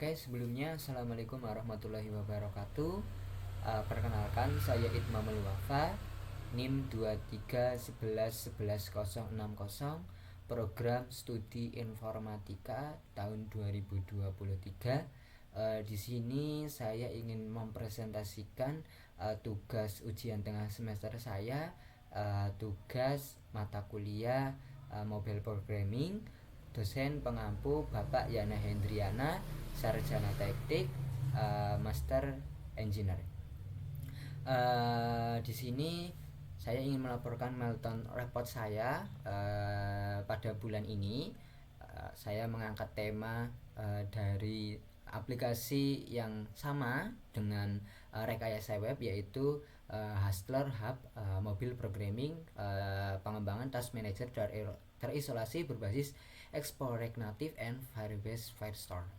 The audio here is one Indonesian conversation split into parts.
Oke, sebelumnya Assalamualaikum warahmatullahi wabarakatuh. Perkenalkan, saya Itmamul Wafa, NIM 23111160, program studi informatika tahun 2023. Di sini saya ingin mempresentasikan tugas ujian tengah semester saya, tugas mata kuliah mobile programming, dosen pengampu Bapak Yana Hendriana, sarjana teknik, master engineer. Di sini saya ingin melaporkan milestone report saya pada bulan ini. Saya mengangkat tema dari aplikasi yang sama dengan rekayasa web, yaitu Hustler Hub Mobile Programming, pengembangan Task Manager terisolasi berbasis Explorers Native and Firebase Firestore.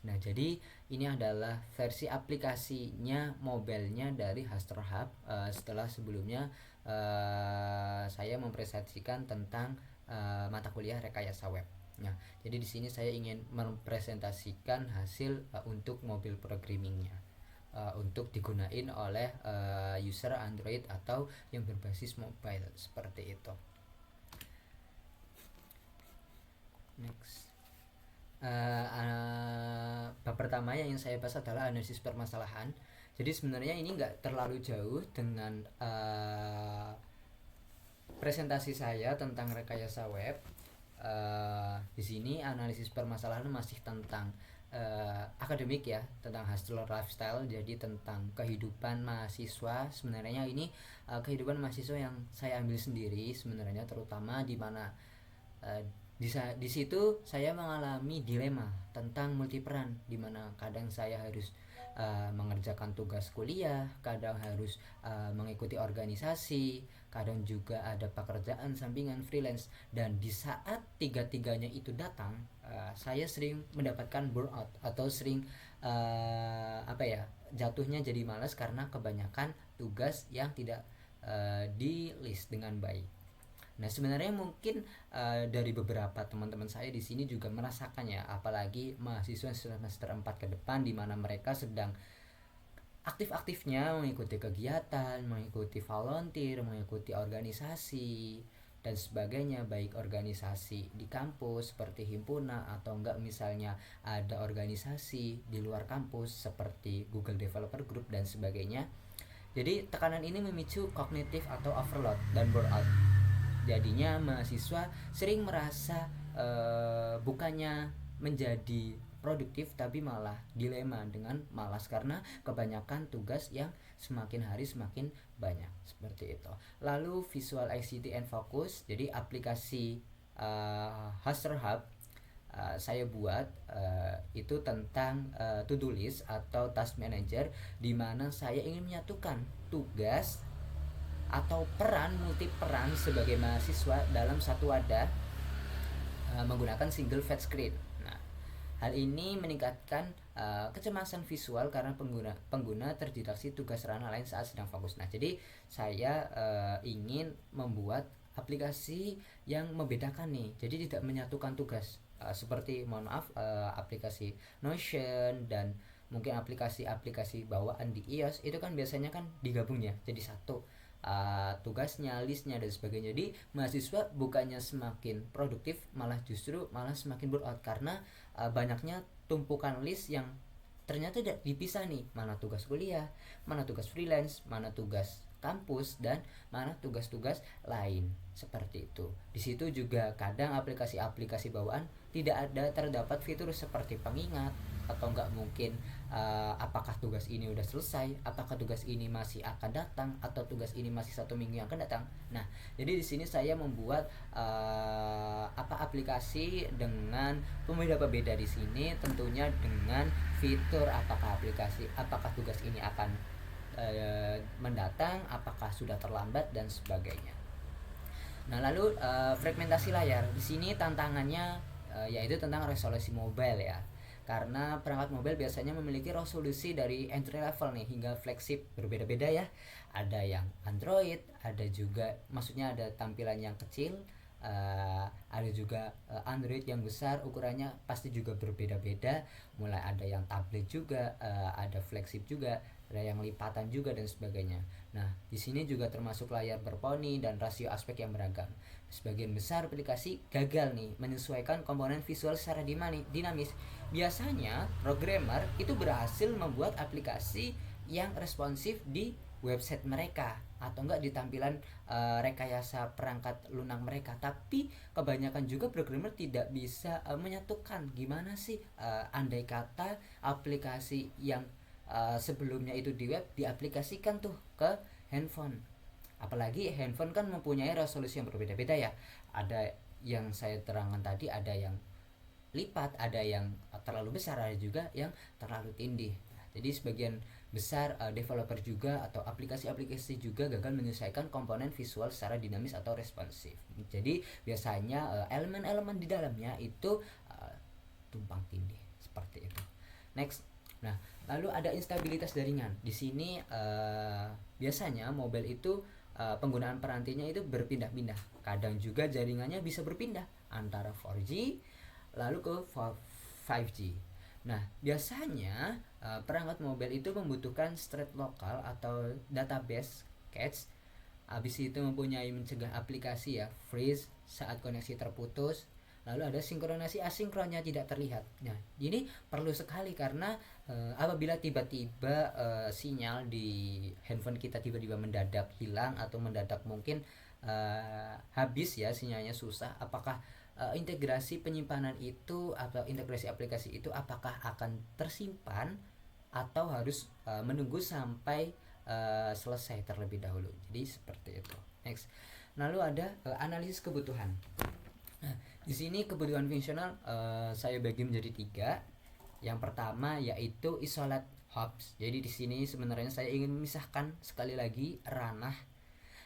Nah, jadi ini adalah versi aplikasinya mobilenya dari Hustler Hub. Setelah sebelumnya saya mempresentasikan tentang mata kuliah rekayasa web. Nah, jadi di sini saya ingin mempresentasikan hasil untuk mobil programmingnya, untuk digunain oleh user Android atau yang berbasis mobile seperti itu. Next. Bab pertama yang ingin saya bahas adalah analisis permasalahan. Jadi sebenarnya ini nggak terlalu jauh dengan presentasi saya tentang rekayasa web. Di sini analisis permasalahan masih tentang akademik ya, tentang hustler lifestyle, jadi tentang kehidupan mahasiswa. Sebenarnya ini kehidupan mahasiswa yang saya ambil sendiri sebenarnya, terutama di mana di situ saya mengalami dilema tentang multiperan, di mana kadang saya harus mengerjakan tugas kuliah, kadang harus mengikuti organisasi, kadang juga ada pekerjaan sampingan freelance. Dan di saat tiga-tiganya itu datang, saya sering mendapatkan burnout atau sering jatuhnya jadi malas karena kebanyakan tugas yang tidak di list dengan baik. Nah, sebenarnya mungkin dari beberapa teman-teman saya di sini juga merasakannya, apalagi mahasiswa semester 4 ke depan, di mana mereka sedang aktif-aktifnya mengikuti kegiatan, mengikuti volunteer, mengikuti organisasi dan sebagainya, baik organisasi di kampus seperti himpunan atau enggak misalnya ada organisasi di luar kampus seperti Google Developer Group dan sebagainya. Jadi tekanan ini memicu kognitif atau overload dan burnout. Jadinya mahasiswa sering merasa bukannya menjadi produktif tapi malah dilema dengan malas karena kebanyakan tugas yang semakin hari semakin banyak seperti itu. Lalu Visual ICT and Focus, jadi aplikasi Hustler Hub saya buat itu tentang to-do list atau task manager, di mana saya ingin menyatukan tugas atau peran multi peran sebagai mahasiswa dalam satu wadah menggunakan single flat screen. Nah, hal ini meningkatkan kecemasan visual karena pengguna terdistraksi tugas ranah lain saat sedang fokus. Nah, jadi saya ingin membuat aplikasi yang membedakan nih. Jadi tidak menyatukan tugas seperti aplikasi Notion dan mungkin aplikasi-aplikasi bawaan di iOS itu kan biasanya kan digabungnya jadi satu. Tugasnya, listnya dan sebagainya. Jadi mahasiswa bukannya semakin produktif, malah semakin burnout karena banyaknya tumpukan list yang ternyata tidak dipisah nih, mana tugas kuliah, mana tugas freelance, mana tugas kampus dan mana tugas-tugas lain seperti itu. Di situ juga kadang aplikasi-aplikasi bawaan tidak terdapat fitur seperti pengingat atau enggak mungkin apakah tugas ini udah selesai, apakah tugas ini masih akan datang, atau tugas ini masih 1 minggu yang akan datang. Nah, jadi di sini saya membuat aplikasi dengan pembeda-pembeda di sini, tentunya dengan fitur apakah tugas ini akan mendatang, apakah sudah terlambat dan sebagainya. Nah, lalu fragmentasi layar. Di sini tantangannya yaitu tentang resolusi mobile ya. Karena perangkat mobile biasanya memiliki resolusi dari entry level nih hingga flagship, berbeda-beda ya. Ada yang Android, ada juga maksudnya ada tampilan yang kecil, ada juga Android yang besar, ukurannya pasti juga berbeda-beda, mulai ada yang tablet juga, ada flagship juga, ada yang lipatan juga dan sebagainya. Nah, di sini juga termasuk layar berponi dan rasio aspek yang beragam. Sebagian besar aplikasi gagal nih menyesuaikan komponen visual secara dinamis. Biasanya programmer itu berhasil membuat aplikasi yang responsif di website mereka atau enggak di tampilan rekayasa perangkat lunak mereka, tapi kebanyakan juga programmer tidak bisa menyatukan gimana sih andai kata aplikasi yang sebelumnya itu di web diaplikasikan tuh ke handphone. Apalagi handphone kan mempunyai resolusi yang berbeda-beda ya. Ada yang saya terangkan tadi, ada yang lipat, ada yang terlalu besar, ada juga yang terlalu tindih. Jadi sebagian besar developer juga atau aplikasi-aplikasi juga gagal menyelesaikan komponen visual secara dinamis atau responsif. Jadi biasanya elemen-elemen di dalamnya itu tumpang tindih seperti itu. Next. Nah, lalu ada instabilitas jaringan. Di sini biasanya mobile itu penggunaan perantinya itu berpindah-pindah. Kadang juga jaringannya bisa berpindah antara 4G lalu ke 5G. Nah, biasanya perangkat mobile itu membutuhkan thread lokal atau database cache. Habis itu mempunyai mencegah aplikasi ya freeze saat koneksi terputus. Lalu ada sinkronasi asinkronnya tidak terlihat. Nah, ini perlu sekali karena apabila tiba-tiba sinyal di handphone kita tiba-tiba mendadak hilang atau mendadak mungkin habis ya sinyalnya susah, apakah integrasi penyimpanan itu atau integrasi aplikasi itu apakah akan tersimpan atau harus menunggu sampai selesai terlebih dahulu. Jadi seperti itu. Next. Lalu ada analisis kebutuhan. Nah, di sini kebutuhan fungsional saya bagi menjadi 3. Yang pertama yaitu isolate hops. Jadi di sini sebenarnya saya ingin memisahkan sekali lagi ranah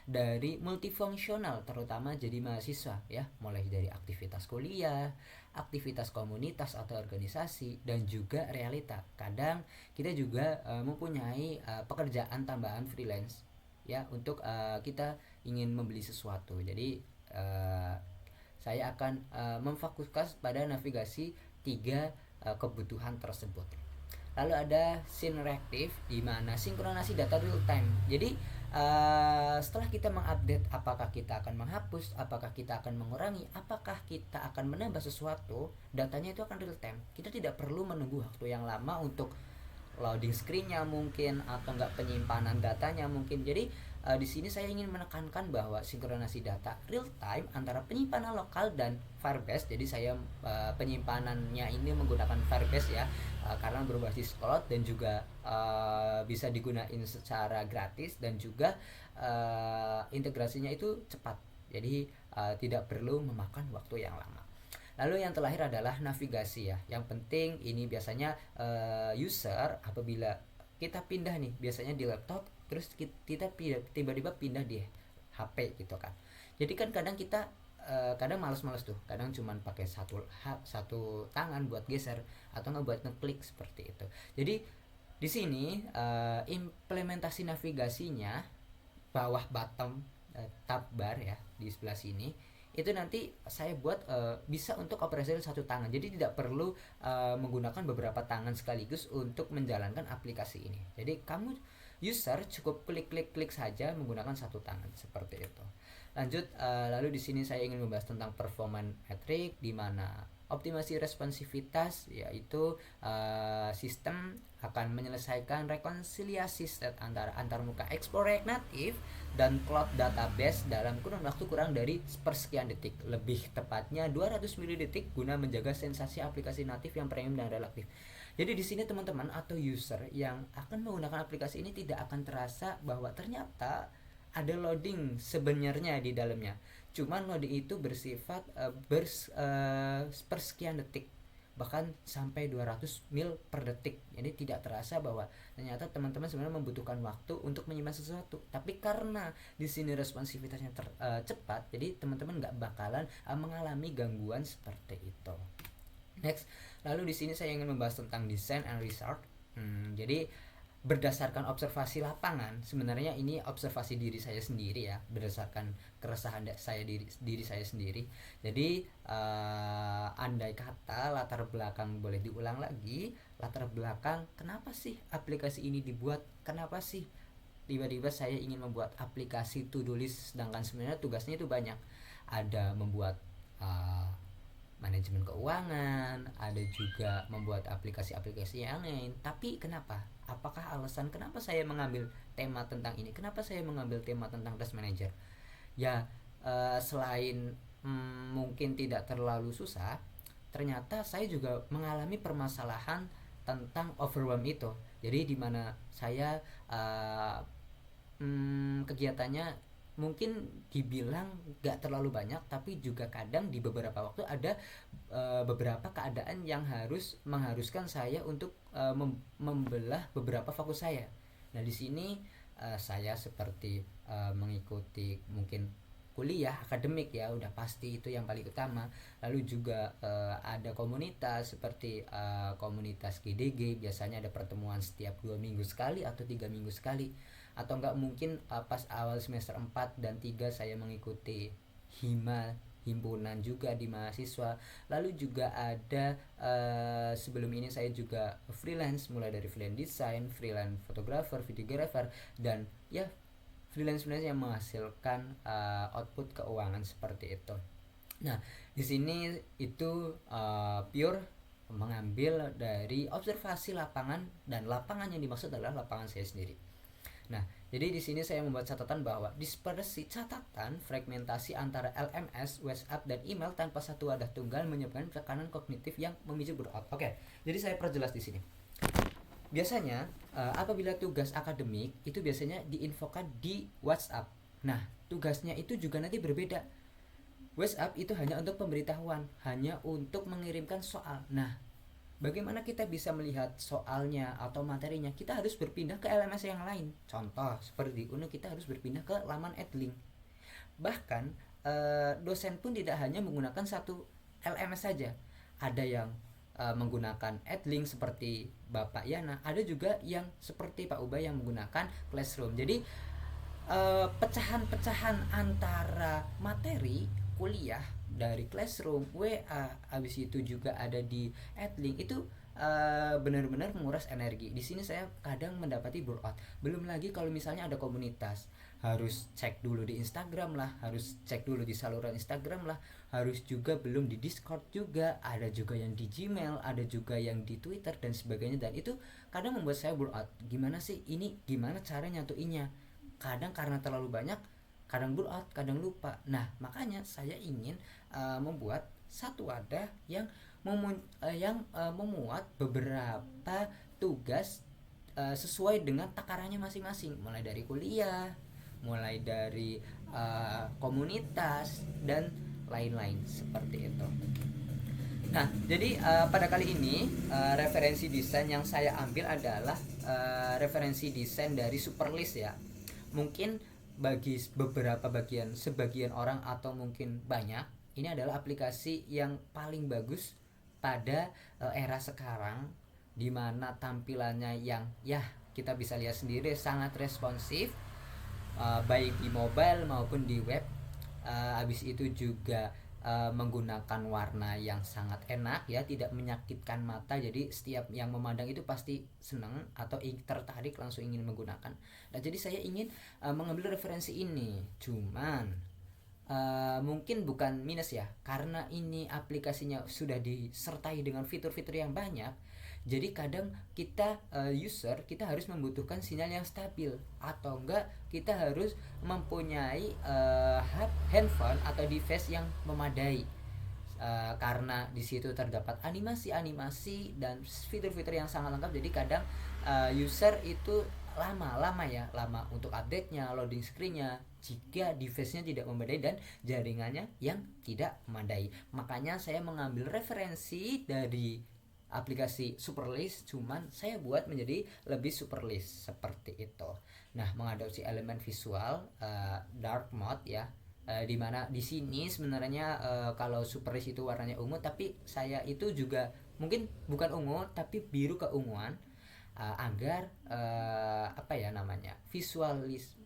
dari multifungsional, terutama jadi mahasiswa ya, mulai dari aktivitas kuliah, aktivitas komunitas atau organisasi, dan juga realita. Kadang kita juga mempunyai pekerjaan tambahan freelance ya untuk kita ingin membeli sesuatu. Jadi saya akan memfokuskan pada navigasi 3 kebutuhan tersebut. Lalu ada synreactive, di mana sinkronasi data real time. Jadi setelah kita mengupdate, apakah kita akan menghapus, apakah kita akan mengurangi, apakah kita akan menambah sesuatu, datanya itu akan real time. Kita tidak perlu menunggu waktu yang lama untuk loading screen-nya mungkin, atau enggak penyimpanan datanya mungkin. Jadi di sini saya ingin menekankan bahwa sinkronasi data real time antara penyimpanan lokal dan Firebase. Jadi saya penyimpanannya ini menggunakan Firebase ya, karena berbasis cloud dan juga bisa digunakan secara gratis, dan juga integrasinya itu cepat. Jadi tidak perlu memakan waktu yang lama. Lalu yang terakhir adalah navigasi ya. Yang penting ini biasanya user apabila kita pindah nih, biasanya di laptop, terus kita tiba-tiba pindah di HP gitu kan. Jadi kan kadang kita kadang malas-malas tuh, kadang cuman pakai satu tangan buat geser atau nggak buat ngeklik seperti itu. Jadi di sini implementasi navigasinya bawah bottom tab bar ya di sebelah sini itu nanti saya buat bisa untuk operasional satu tangan. Jadi tidak perlu menggunakan beberapa tangan sekaligus untuk menjalankan aplikasi ini. Jadi kamu user cukup klik saja menggunakan satu tangan seperti itu. Lanjut, lalu di sini saya ingin membahas tentang performance metric, di mana optimasi responsivitas yaitu sistem akan menyelesaikan rekonsiliasi state antar muka Explorer native dan cloud database dalam kurun waktu kurang dari sepersekian detik, lebih tepatnya 200 milidetik, guna menjaga sensasi aplikasi natif yang premium dan relatif. Jadi di sini teman-teman atau user yang akan menggunakan aplikasi ini tidak akan terasa bahwa ternyata ada loading sebenarnya di dalamnya. Cuman loading itu bersifat persekian detik, bahkan sampai 200 mil per detik. Jadi tidak terasa bahwa ternyata teman-teman sebenarnya membutuhkan waktu untuk menyimpan sesuatu. Tapi karena di sini responsivitasnya cepat, jadi teman-teman nggak bakalan mengalami gangguan seperti itu. Next, lalu di sini saya ingin membahas tentang design and research. Jadi berdasarkan observasi lapangan, sebenarnya ini observasi diri saya sendiri ya, berdasarkan keresahan saya diri saya sendiri. Jadi andai kata latar belakang boleh diulang lagi, latar belakang kenapa sih aplikasi ini dibuat, kenapa sih tiba-tiba saya ingin membuat aplikasi to-do list, sedangkan sebenarnya tugasnya itu banyak. Ada membuat uh, manajemen keuangan, ada juga membuat aplikasi-aplikasi yang lain. Tapi kenapa? Apakah alasan kenapa saya mengambil tema tentang ini? Kenapa saya mengambil tema tentang task manager? Ya, selain mungkin tidak terlalu susah, ternyata saya juga mengalami permasalahan tentang overwhelm itu. Jadi di mana saya kegiatannya mungkin dibilang gak terlalu banyak, tapi juga kadang di beberapa waktu ada beberapa keadaan yang mengharuskan saya untuk membelah beberapa fokus saya. Nah di sini saya seperti mengikuti mungkin kuliah akademik ya, udah pasti itu yang paling utama. Lalu juga ada komunitas seperti komunitas GDG, biasanya ada pertemuan setiap 2 minggu sekali atau 3 minggu sekali, atau enggak mungkin pas awal semester 4 dan 3 saya mengikuti himpunan juga di mahasiswa. Lalu juga ada sebelum ini saya juga freelance, mulai dari freelance design, freelance fotografer, videographer, dan ya freelance yang menghasilkan output keuangan seperti itu. Nah di sini itu pure mengambil dari observasi lapangan, dan lapangan yang dimaksud adalah lapangan saya sendiri. Nah, jadi di sini saya membuat catatan bahwa dispersi catatan fragmentasi antara LMS, WhatsApp, dan email tanpa satu wadah tunggal menyebabkan tekanan kognitif yang memicu burnout. Oke, jadi saya perjelas di sini. Biasanya apabila tugas akademik itu biasanya diinfokan di WhatsApp. Nah, tugasnya itu juga nanti berbeda. WhatsApp itu hanya untuk pemberitahuan, hanya untuk mengirimkan soal. Nah, bagaimana kita bisa melihat soalnya atau materinya? Kita harus berpindah ke LMS yang lain. Contoh seperti UNU, kita harus berpindah ke laman Edlink. Bahkan dosen pun tidak hanya menggunakan satu LMS saja. Ada yang menggunakan Edlink seperti Bapak Yana, ada juga yang seperti Pak Ubay yang menggunakan Classroom. Jadi pecahan-pecahan antara materi kuliah dari Classroom, WA, habis itu juga ada di Adlink, itu benar-benar menguras energi. Di sini saya kadang mendapati burnout. Belum lagi kalau misalnya ada komunitas, harus cek dulu di Instagram lah, harus cek dulu di saluran Instagram lah, harus juga belum di Discord juga, ada juga yang di Gmail, ada juga yang di Twitter dan sebagainya, dan itu kadang membuat saya burnout. Gimana sih ini, gimana cara nyatuinnya? Kadang karena terlalu banyak, kadang burnout, kadang lupa. Nah makanya saya ingin membuat satu wadah yang memuat beberapa tugas sesuai dengan takarannya masing-masing, mulai dari kuliah, mulai dari komunitas, dan lain-lain seperti itu. Nah jadi pada kali ini referensi desain yang saya ambil adalah referensi desain dari Superlist ya. Mungkin bagi sebagian orang atau mungkin banyak, ini adalah aplikasi yang paling bagus pada era sekarang, di mana tampilannya yang ya kita bisa lihat sendiri sangat responsif, baik di mobile maupun di web. Habis itu juga menggunakan warna yang sangat enak ya, tidak menyakitkan mata, jadi setiap yang memandang itu pasti senang atau tertarik langsung ingin menggunakan. Nah jadi saya ingin mengambil referensi ini, cuman mungkin bukan minus ya, karena ini aplikasinya sudah disertai dengan fitur-fitur yang banyak. Jadi kadang kita user, kita harus membutuhkan sinyal yang stabil, atau enggak kita harus mempunyai handphone atau device yang memadai, karena di situ terdapat animasi-animasi dan fitur-fitur yang sangat lengkap. Jadi kadang user itu lama untuk update-nya, loading screen-nya, jika device-nya tidak memadai dan jaringannya yang tidak memadai. Makanya saya mengambil referensi dari aplikasi Superlist, cuman saya buat menjadi lebih Superlist seperti itu. Nah, mengadopsi elemen visual dark mode ya, dimana di sini sebenarnya kalau Superlist itu warnanya ungu, tapi saya itu juga mungkin bukan ungu tapi biru keunguan. agar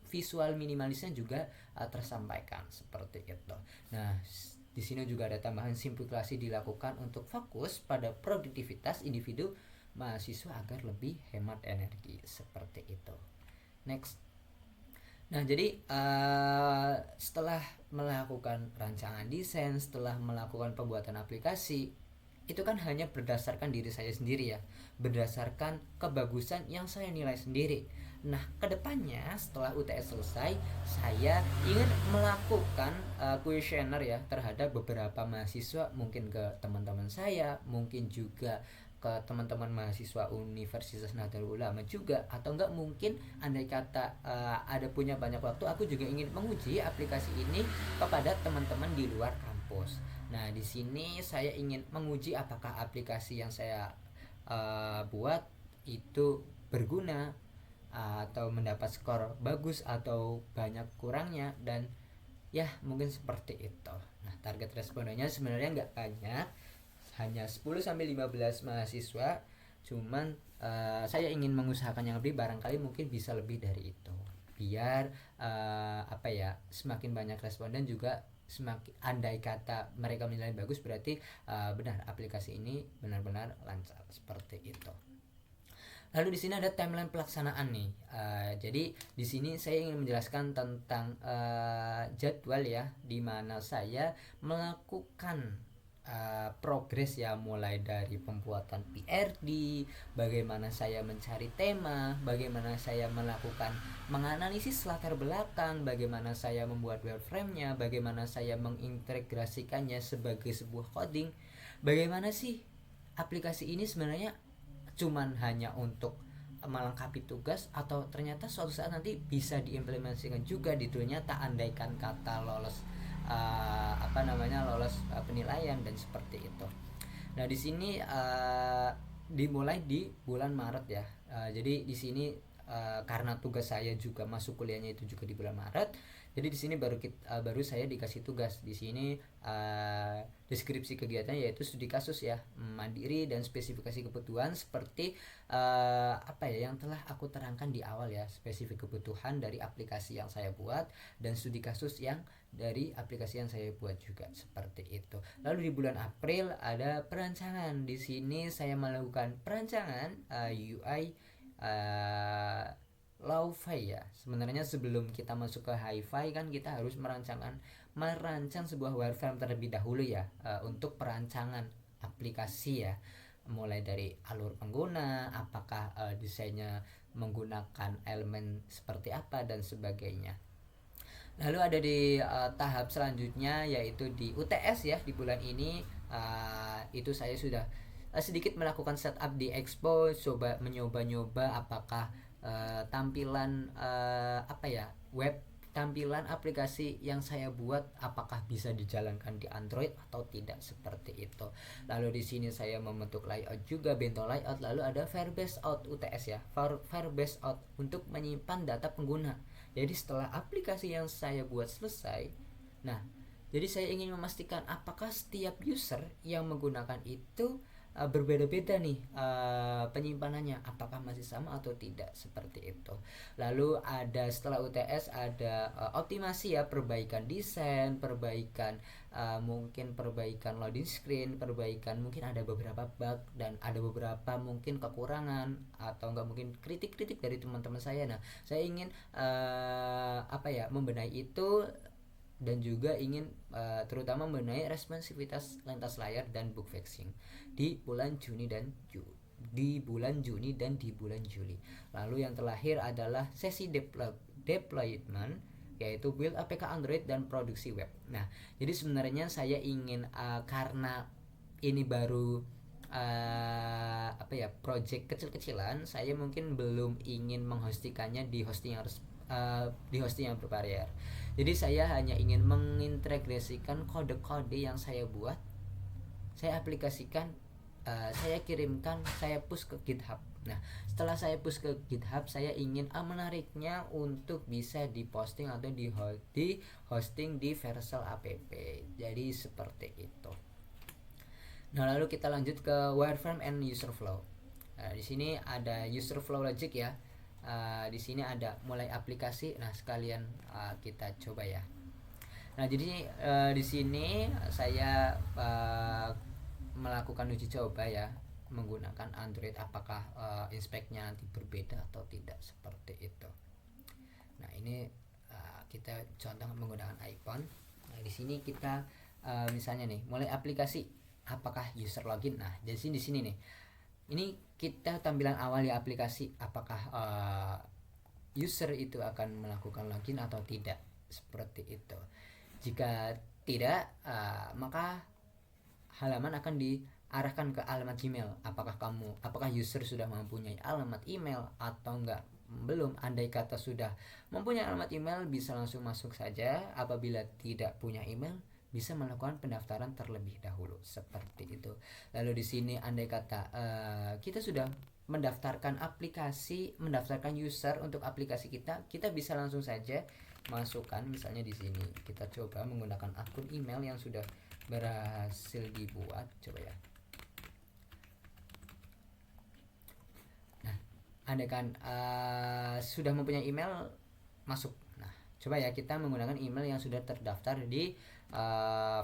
visual minimalisnya juga tersampaikan seperti itu. Nah, di sini juga ada tambahan simplifikasi dilakukan untuk fokus pada produktivitas individu mahasiswa agar lebih hemat energi seperti itu. Next. Nah, jadi setelah melakukan rancangan desain, setelah melakukan pembuatan aplikasi, itu kan hanya berdasarkan diri saya sendiri ya, berdasarkan kebagusan yang saya nilai sendiri. Nah, kedepannya setelah UTS selesai, saya ingin melakukan kuesioner ya terhadap beberapa mahasiswa, mungkin ke teman-teman saya, mungkin juga ke teman-teman mahasiswa Universitas Nahdlatul Ulama juga, atau enggak mungkin andai kata ada punya banyak waktu, aku juga ingin menguji aplikasi ini kepada teman-teman di luar kampus. Nah, di sini saya ingin menguji apakah aplikasi yang saya buat itu berguna atau mendapat skor bagus atau banyak kurangnya, dan ya mungkin seperti itu. Nah, target respondennya sebenarnya nggak banyak, hanya 10-15 mahasiswa, cuman saya ingin mengusahakan yang lebih, barangkali mungkin bisa lebih dari itu, biar semakin banyak responden juga semakin, andai kata mereka menilai bagus, berarti benar aplikasi ini benar-benar lancar seperti itu. Lalu di sini ada timeline pelaksanaan nih. Jadi di sini saya ingin menjelaskan tentang jadwal ya, di mana saya melakukan progres ya, mulai dari pembuatan PRD, bagaimana saya mencari tema, bagaimana saya melakukan menganalisis latar belakang, bagaimana saya membuat wireframe-nya, bagaimana saya mengintegrasikannya sebagai sebuah coding, bagaimana sih aplikasi ini sebenarnya cuman hanya untuk melengkapi tugas, atau ternyata suatu saat nanti bisa diimplementasikan juga di dunia nyata andaikan kata lolos penilaian dan seperti itu. Nah, di sini dimulai di bulan Maret ya. Jadi di sini karena tugas saya juga masuk kuliahnya itu juga di bulan Maret. Jadi di sini baru saya dikasih tugas di sini deskripsi kegiatannya, yaitu studi kasus ya, mandiri dan spesifikasi kebutuhan seperti yang telah aku terangkan di awal ya, spesifik kebutuhan dari aplikasi yang saya buat dan studi kasus yang dari aplikasi yang saya buat juga seperti itu. Lalu di bulan April ada perancangan. Di sini saya melakukan perancangan UI Lo-fi ya. Sebenarnya sebelum kita masuk ke hi-fi kan kita harus merancang sebuah wireframe terlebih dahulu ya, untuk perancangan aplikasi ya, mulai dari alur pengguna, apakah desainnya menggunakan elemen seperti apa dan sebagainya. Lalu ada di tahap selanjutnya, yaitu di UTS ya, di bulan ini itu saya sudah sedikit melakukan setup di Expo, coba mencoba-nyoba apakah tampilan web, tampilan aplikasi yang saya buat apakah bisa dijalankan di Android atau tidak seperti itu. Lalu di sini saya membentuk layout juga, bento layout. Lalu ada Firebase Out UTS ya, Firebase Out untuk menyimpan data pengguna. Jadi setelah aplikasi yang saya buat selesai, nah jadi saya ingin memastikan apakah setiap user yang menggunakan itu berbeda-beda nih penyimpanannya, apakah masih sama atau tidak seperti itu. Lalu ada setelah UTS ada optimasi ya, perbaikan desain, perbaikan mungkin perbaikan loading screen, perbaikan mungkin ada beberapa bug dan ada beberapa mungkin kekurangan atau enggak mungkin kritik-kritik dari teman-teman saya. Nah, saya ingin membenahi itu, dan juga ingin terutama membenahi responsivitas lintas layar dan bug fixing di bulan Juni dan di bulan Juli. Lalu yang terakhir adalah sesi deployment, yaitu build APK Android dan produksi web. Nah, jadi sebenarnya saya ingin karena ini baru project kecil-kecilan, saya mungkin belum ingin menghostikannya di hosting yang berbayar. Jadi saya hanya ingin mengintegrasikan kode-kode yang saya buat, saya aplikasikan, saya kirimkan, saya push ke GitHub. Nah, setelah saya push ke GitHub, saya ingin menariknya untuk bisa diposting atau di hosting di Vercel app. Jadi seperti itu. Nah, lalu kita lanjut ke wireframe and user flow. Di sini ada user flow logic ya. Di sini ada mulai aplikasi. Nah, sekalian kita coba ya. Nah, jadi di sini saya melakukan uji coba ya menggunakan Android, apakah inspeknya nanti berbeda atau tidak seperti itu. Nah, ini kita contoh menggunakan iPhone. Nah, di sini kita misalnya nih mulai aplikasi, apakah user login. Nah, di sini nih. Ini kita tampilan awal di aplikasi, apakah user itu akan melakukan login atau tidak, seperti itu. Jika tidak, maka halaman akan diarahkan ke alamat Gmail. Apakah user sudah mempunyai alamat email atau enggak? Belum. Andai kata sudah mempunyai alamat email, bisa langsung masuk saja. Apabila tidak punya email, bisa melakukan pendaftaran terlebih dahulu, seperti itu. Lalu di sini andai kata kita sudah mendaftarkan user untuk aplikasi kita bisa langsung saja masukkan. Misalnya di sini kita coba menggunakan akun email yang sudah berhasil dibuat, coba ya. Nah, andaikan sudah mempunyai email, masuk. Nah, coba ya kita menggunakan email yang sudah terdaftar di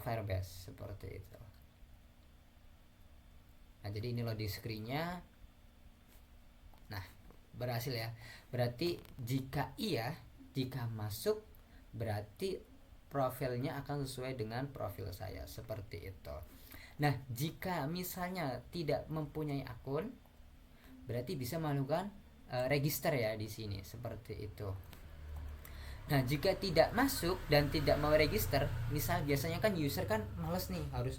Firebase, seperti itu. Nah, jadi ini loading screen-nya. Nah, berhasil ya. Berarti jika masuk, berarti profilnya akan sesuai dengan profil saya, seperti itu. Nah, jika misalnya tidak mempunyai akun, berarti bisa melakukan register ya di sini, seperti itu. Nah, jika tidak masuk dan tidak mau register, misal biasanya kan user kan males nih harus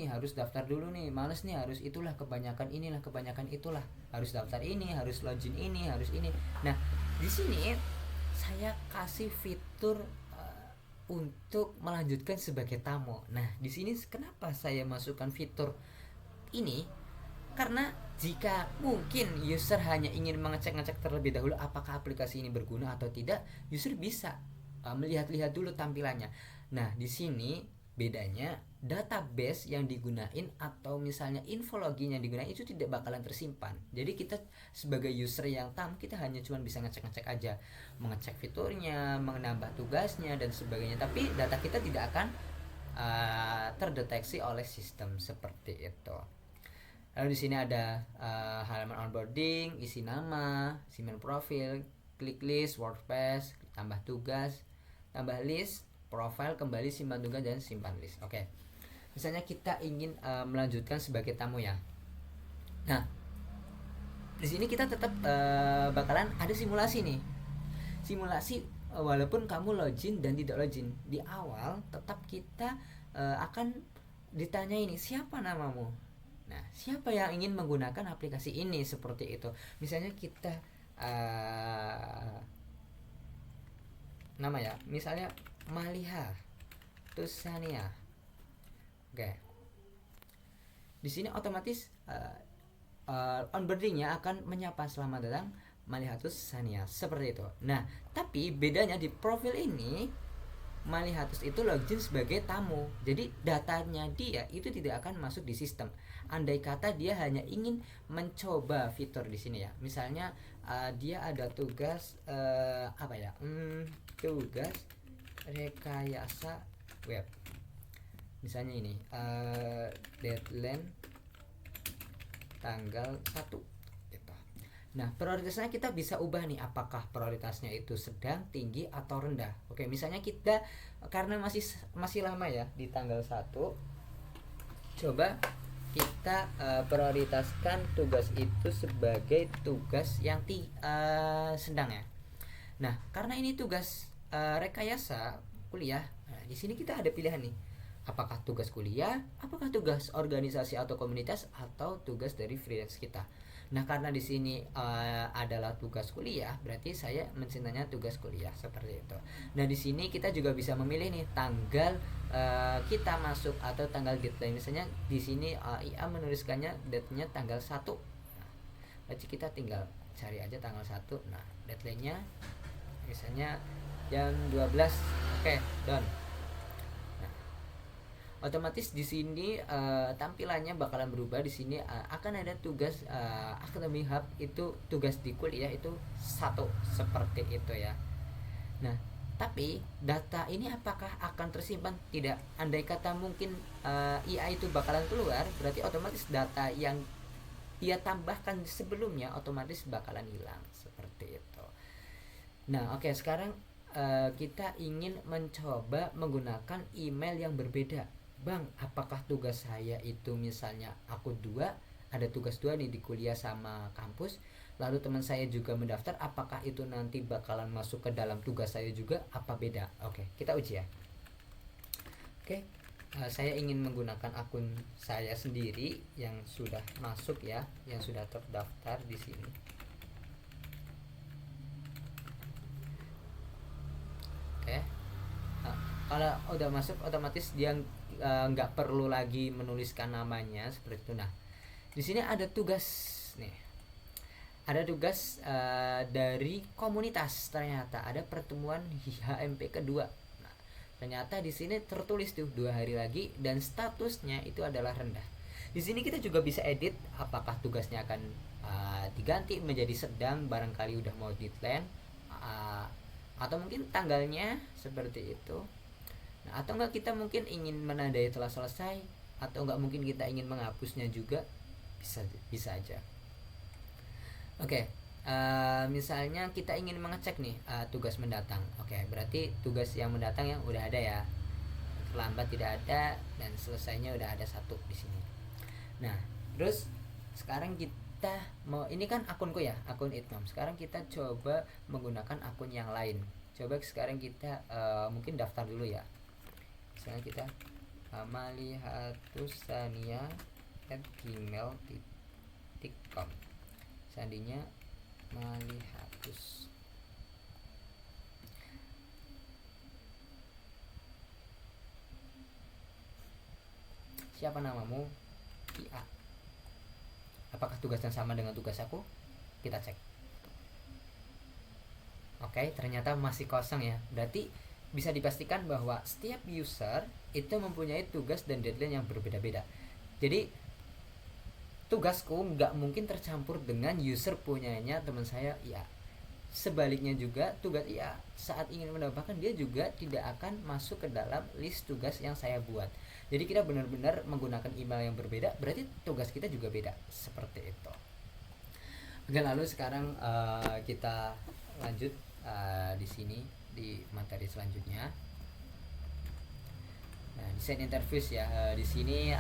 harus daftar dulu nih, males nih harus kebanyakan itulah, harus daftar ini, harus login ini, harus ini. Nah, di sini saya kasih fitur untuk melanjutkan sebagai tamu. Nah, di sini kenapa saya masukkan fitur ini? Karena jika mungkin user hanya ingin mengecek terlebih dahulu apakah aplikasi ini berguna atau tidak, user bisa melihat-lihat dulu tampilannya. Nah, di sini bedanya database yang digunain atau misalnya info login yang digunain itu tidak bakalan tersimpan. Jadi kita sebagai user yang tamu, kita hanya cuma bisa ngecek aja, mengecek fiturnya, menambah tugasnya dan sebagainya. Tapi data kita tidak akan terdeteksi oleh sistem, seperti itu. Lalu di sini ada halaman onboarding, isi nama, email profil, klik list, WordPress, tambah tugas, tambah list, profile, kembali, simpan tugas dan simpan list. Oke. Misalnya kita ingin melanjutkan sebagai tamu ya. Nah, di sini kita tetap bakalan ada simulasi nih. Simulasi walaupun kamu login dan tidak login, di awal tetap kita akan ditanya ini, siapa namamu? Nah, siapa yang ingin menggunakan aplikasi ini, seperti itu. Misalnya kita nama ya, misalnya Maliha Tusania. Oke. Di sini otomatis onboardingnya akan menyapa, selamat datang Maliha Tusania, seperti itu. Nah, tapi bedanya di profil ini, Malihatus itu login sebagai tamu. Jadi datanya dia itu tidak akan masuk di sistem. Andai kata dia hanya ingin mencoba fitur di sini ya. Misalnya dia ada tugas tugas rekayasa web. Misalnya ini deadline tanggal 1. Nah, prioritasnya kita bisa ubah nih, apakah prioritasnya itu sedang, tinggi, atau rendah. Oke, misalnya kita karena masih lama ya di tanggal 1, coba kita prioritaskan tugas itu sebagai tugas yang sedang ya. Nah, karena ini tugas rekayasa kuliah, nah, di sini kita ada pilihan nih. Apakah tugas kuliah, apakah tugas organisasi atau komunitas, atau tugas dari freelance kita. Nah, karena di sini adalah tugas kuliah, berarti saya mencintainya tugas kuliah, seperti itu. Nah, di sini kita juga bisa memilih nih tanggal kita masuk atau tanggal deadline. Misalnya di sini IA menuliskannya date-nya tanggal 1. Nah, berarti kita tinggal cari aja tanggal 1. Nah, deadline-nya misalnya jam 12. Oke, done. Nah, Otomatis di sini tampilannya bakalan berubah. Di sini akan ada tugas Academy Hub, itu tugas di kuliah itu satu seperti itu ya. Nah, tapi data ini apakah akan tersimpan? Tidak. Andai kata mungkin IA itu bakalan keluar, berarti otomatis data yang dia tambahkan sebelumnya otomatis bakalan hilang seperti itu. Nah, oke, sekarang kita ingin mencoba menggunakan email yang berbeda. Bang, apakah tugas saya itu misalnya aku ada tugas dua nih di kuliah sama kampus, lalu teman saya juga mendaftar, apakah itu nanti bakalan masuk ke dalam tugas saya juga, apa beda? Oke, kita uji ya. Oke, saya ingin menggunakan akun saya sendiri yang sudah masuk ya, yang sudah terdaftar di sini. Oke, kalau udah masuk otomatis dia nggak perlu lagi menuliskan namanya seperti itu. Nah, di sini ada tugas nih, ada tugas dari komunitas. Ternyata ada pertemuan HMP kedua. Nah, ternyata di sini tertulis tuh 2 hari lagi dan statusnya itu adalah rendah. Di sini kita juga bisa edit apakah tugasnya akan diganti menjadi sedang, barangkali udah mau deadline, atau mungkin tanggalnya seperti itu. Nah, atau enggak kita mungkin ingin menandai telah selesai, atau enggak mungkin kita ingin menghapusnya juga, bisa aja. Oke, misalnya kita ingin mengecek nih tugas mendatang. Oke, berarti tugas yang mendatang yang udah ada ya, terlambat tidak ada, dan selesainya udah ada 1 di sini. Nah, terus sekarang kita mau, ini kan akunku ya, akun Itnom. Sekarang kita coba menggunakan akun yang lain. Coba sekarang kita mungkin daftar dulu ya. Misalnya kita malihatusania@gmail.com. Sandinya Malihatus. Siapa namamu? Ia. Apakah tugasnya sama dengan tugas aku? Kita cek. Oke, ternyata masih kosong ya. Berarti bisa dipastikan bahwa setiap user itu mempunyai tugas dan deadline yang berbeda-beda. Jadi tugasku nggak mungkin tercampur dengan user punyanya teman saya ya. Sebaliknya juga tugas ya saat ingin menambahkan dia juga tidak akan masuk ke dalam list tugas yang saya buat. Jadi kita benar-benar menggunakan email yang berbeda, berarti tugas kita juga beda seperti itu. Oke, lalu sekarang kita lanjut di sini di materi selanjutnya. Nah, desain interface ya, di sini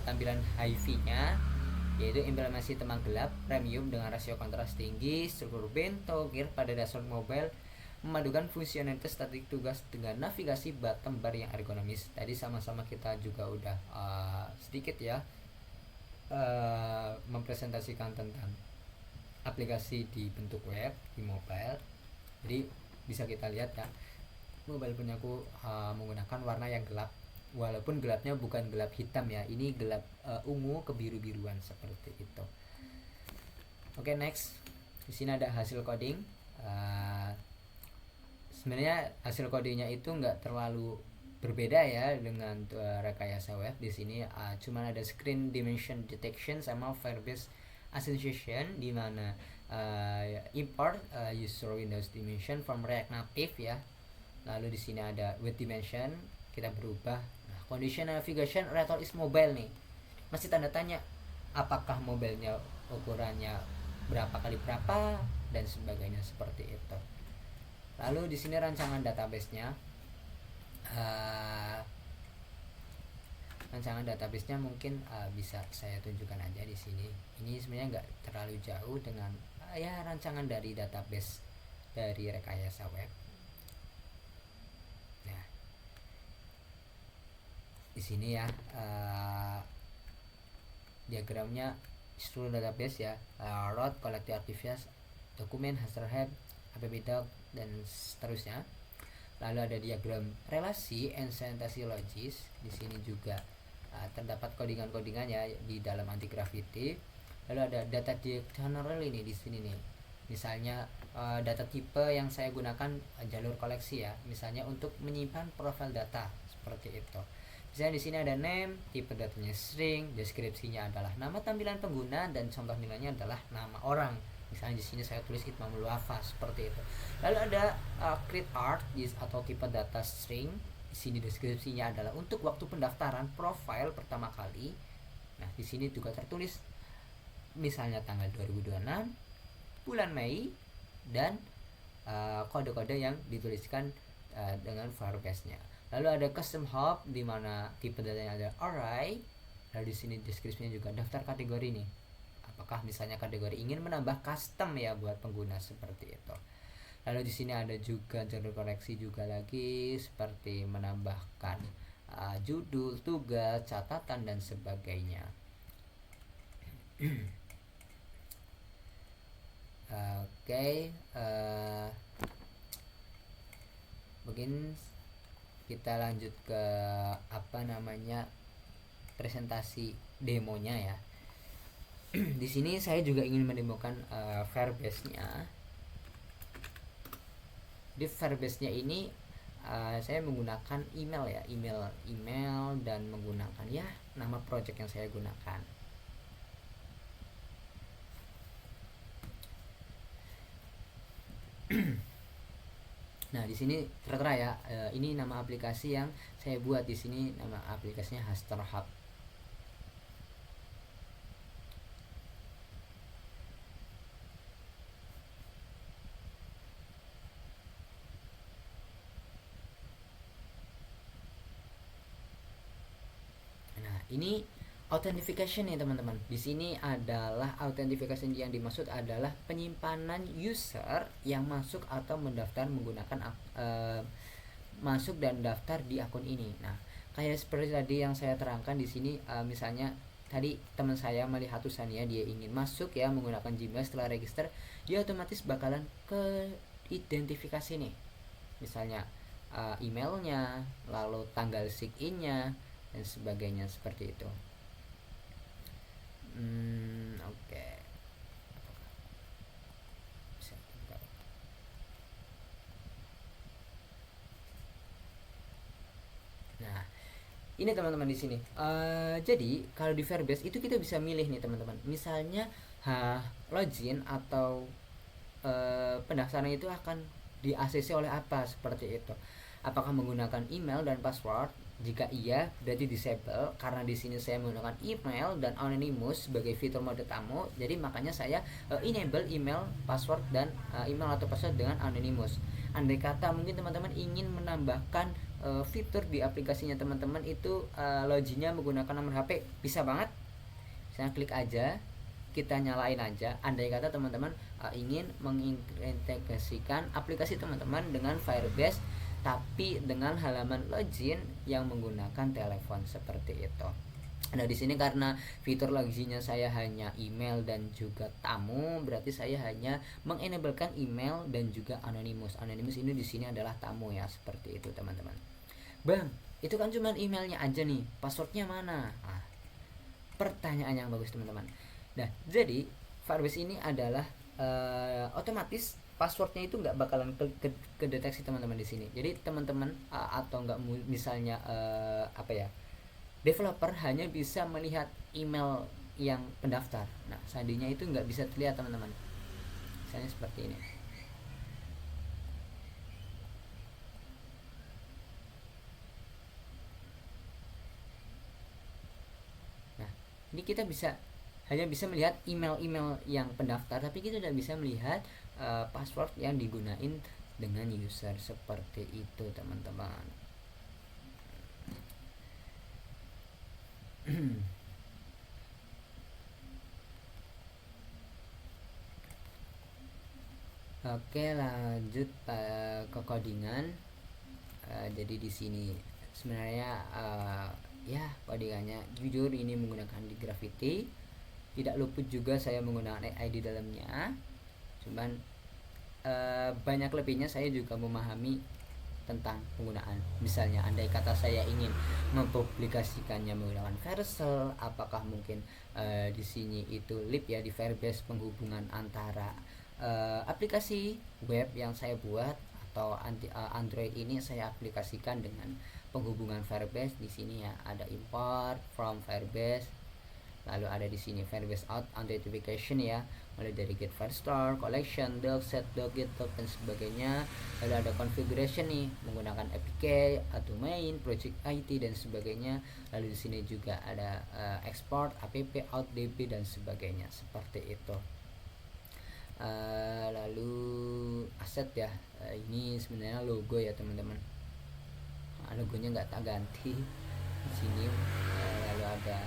tampilan HiFi-nya yaitu implementasi temang gelap premium dengan rasio kontras tinggi, struktur bento gear pada dashboard mobile, memadukan fungsionalitas statik tugas dengan navigasi button bar yang ergonomis. Tadi sama-sama kita juga udah sedikit ya mempresentasikan tentang aplikasi di bentuk web di mobile. Jadi bisa kita lihat ya, mobile punya aku menggunakan warna yang gelap, walaupun gelapnya bukan gelap hitam ya, ini gelap ungu kebiru-biruan seperti itu. Oke, next. Di sini ada hasil coding. Sebenarnya hasil codingnya itu nggak terlalu berbeda ya dengan rekayasa web. Di sini cuma ada screen dimension detection sama firebase association, di mana import user Windows dimension from React Native ya. Lalu di sini ada width dimension, kita berubah. Nah, condition navigation rattle is mobile nih. Masih tanda tanya, apakah mobilenya ukurannya berapa kali berapa dan sebagainya seperti itu. Lalu di sini rancangan database-nya. Rancangan database-nya mungkin bisa saya tunjukkan aja di sini. Ini sebenarnya nggak terlalu jauh dengan ya rancangan dari database dari rekayasa web. Nah, di sini ya diagramnya seluruh database ya, root, collective activities, dokumen, haster help, appdoc dan seterusnya. Lalu ada diagram relasi and sanitasi logis. Di sini juga terdapat kodingan-kodingannya di dalam anti graffiti. Lalu ada data general ini di sini nih. Misalnya data tipe yang saya gunakan jalur koleksi ya. Misalnya untuk menyimpan profil data seperti itu. Misalnya di sini ada name, tipe datanya string, deskripsinya adalah nama tampilan pengguna, dan contoh nilainya adalah nama orang. Misalnya di sini saya tulis Itmamul Wafa seperti itu. Lalu ada create art atau tipe data string. Di sini deskripsinya adalah untuk waktu pendaftaran profile pertama kali. Nah, di sini juga tertulis misalnya tanggal 2026, bulan Mei, dan kode-kode yang dituliskan dengan Firebase-nya. Lalu ada custom hub di mana tipe datanya ada array. Lalu di sini deskripsinya juga daftar kategori nih. Apakah misalnya kategori ingin menambah custom ya buat pengguna seperti itu. Lalu di sini ada juga jalur koneksi juga lagi seperti menambahkan judul, tugas, catatan dan sebagainya. Oke, mungkin kita lanjut ke presentasi demonya ya. Di sini saya juga ingin mendemokan Firebase-nya. Di Firebase-nya ini saya menggunakan email ya, email dan menggunakan ya nama project yang saya gunakan. Nah, di sini tertera ya, ini nama aplikasi yang saya buat. Di sini nama aplikasinya Haster Hub. Nah, ini authentication nih teman-teman. Di sini adalah authentication yang dimaksud adalah penyimpanan user yang masuk atau mendaftar menggunakan masuk dan daftar di akun ini. Nah, kayak seperti tadi yang saya terangkan di sini, misalnya tadi teman saya melihat tulisannya dia ingin masuk ya menggunakan Gmail, setelah register dia otomatis bakalan ke identifikasi nih. Misalnya emailnya, lalu tanggal sign-nya dan sebagainya seperti itu. Oke. Nah, ini teman-teman di sini. Jadi kalau di Firebase itu kita bisa milih nih teman-teman. Misalnya login atau pendaftaran itu akan di-ACC oleh apa seperti itu. Apakah menggunakan email dan password? Jika iya, berarti disable, karena di sini saya menggunakan email dan anonymous sebagai fitur mode tamu. Jadi makanya saya enable email, password dan email atau password dengan anonymous. Andai kata mungkin teman-teman ingin menambahkan fitur di aplikasinya teman-teman itu loginnya menggunakan nomor HP, bisa banget. Saya klik aja, kita nyalain aja. Andai kata teman-teman ingin mengintegrasikan aplikasi teman-teman dengan Firebase tapi dengan halaman login yang menggunakan telepon seperti itu. Nah, di sini karena fitur loginnya saya hanya email dan juga tamu, berarti saya hanya mengenablekan email dan juga anonymous. Anonymous ini di sini adalah tamu ya, seperti itu teman-teman. Bang, itu kan cuma emailnya aja nih, passwordnya mana? Nah, pertanyaan yang bagus teman-teman. Nah, jadi Firebase ini adalah otomatis passwordnya itu nggak bakalan kedeteksi teman-teman di sini. Jadi teman-teman atau nggak misalnya developer hanya bisa melihat email yang pendaftar. Nah, sandinya itu nggak bisa terlihat teman-teman. Misalnya seperti ini. Nah, ini kita hanya bisa melihat email-email yang pendaftar, tapi kita tidak bisa melihat password yang digunain dengan user seperti itu teman-teman. Oke, lanjut ke codingan. Jadi di sini sebenarnya ya codingannya jujur ini menggunakan di Gravity. Tidak luput juga saya menggunakan AI di dalamnya. Cuman banyak lebihnya saya juga memahami tentang penggunaan. Misalnya andai kata saya ingin mempublikasikannya menggunakan Vercel, apakah mungkin di sini itu lib ya, di Firebase penghubungan antara aplikasi web yang saya buat atau Android ini saya aplikasikan dengan penghubungan Firebase di sini ya, ada import from Firebase, lalu ada di sini Firebase out authentication ya, mulai dari get firestore, collection, doc, set doc, get doc dan sebagainya. Lalu ada configuration nih menggunakan APK atau main, project IT dan sebagainya. Lalu di sini juga ada export, app, out, db dan sebagainya seperti itu. Lalu aset ya, ini sebenarnya logo ya teman-teman. Logonya nggak tak ganti di sini. Lalu ada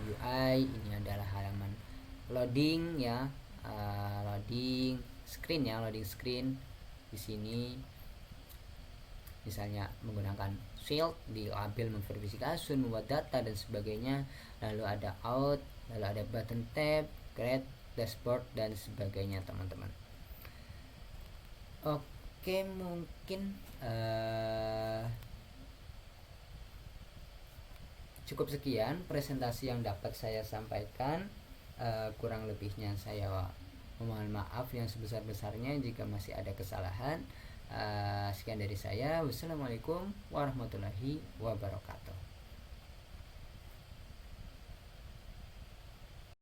UI, ini adalah halaman loading ya, loading screen ya, loading screen di sini misalnya menggunakan shield di label memverifikasi akun, membuat data dan sebagainya. Lalu ada out, lalu ada button tab, create dashboard dan sebagainya teman-teman. Oke, mungkin cukup sekian presentasi yang dapat saya sampaikan. Kurang lebihnya saya mohon maaf yang sebesar-besarnya jika masih ada kesalahan. Sekian dari saya. Wassalamualaikum warahmatullahi wabarakatuh.